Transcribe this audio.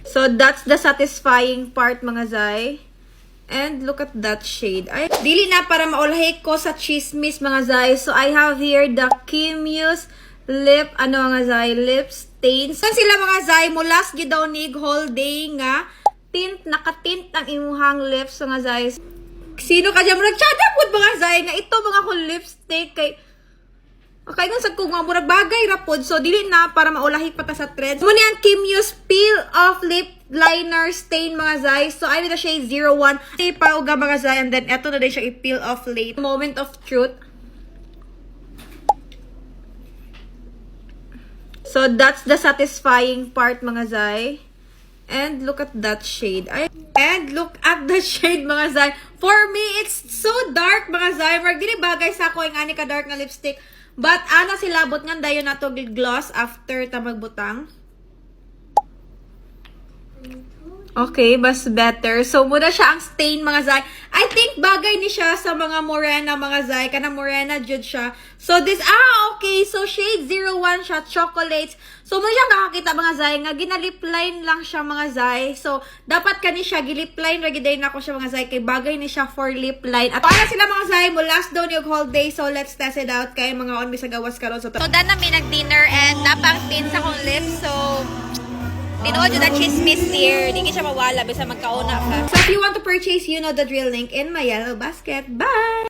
So, that's the satisfying part, mga zay. And look at that shade. Ay, dili na para maulahi ko sa chismis, mga zay. So, I have here the Kim Muse lip, mga zay, lip stains. So, sila, mga zay, mulas gi daw nig whole day nga. Nakatint ang imuhang lips, mga zay. Sino ka dyan mo nagtsada po, mga zay, nga ito, mga ko lipstick, kay... Okay, kung sa kung mga bagay rapod, so dili na para maulahik pa ta sa trends. Muna yan, Kim Muse Peel Off Lip Liner Stain, mga zay. So, I with the shade 01. Ipauga, mga zay, and then eto na din siya i-peel off late. Moment of truth. So, that's the satisfying part, mga zay. And look at that shade. And look at the shade, mga zay. For me, it's so dark, mga zay. Marag dili bagay sa ako yung ani ka dark na lipstick. But, ana sila, bot nga dayon na to gloss after ta magbutang. Okay, mas better. So, muna siya ang stain, mga zay. I think bagay ni siya sa mga morena, mga zay. Kanang morena, jud siya. So, this, okay. So, shade 01 siya, chocolates. So, muna siya nakakita, mga zay, nga ginalip line lang siya, mga zay. So, dapat kani siya, gilip line, ragiday na ako siya, mga zay, kay bagay ni siya for lip line. At para sila, mga zay, mo last daw niyog whole day. So, let's test it out kay mga on sa gawas karon. So, dan na may nag-dinner and napang tin sa kong lips. So, tinood yun na chismis dear. Di siya mawala bisa magkauna ka. So if you want to purchase, you know the drill, link in my yellow basket. Bye!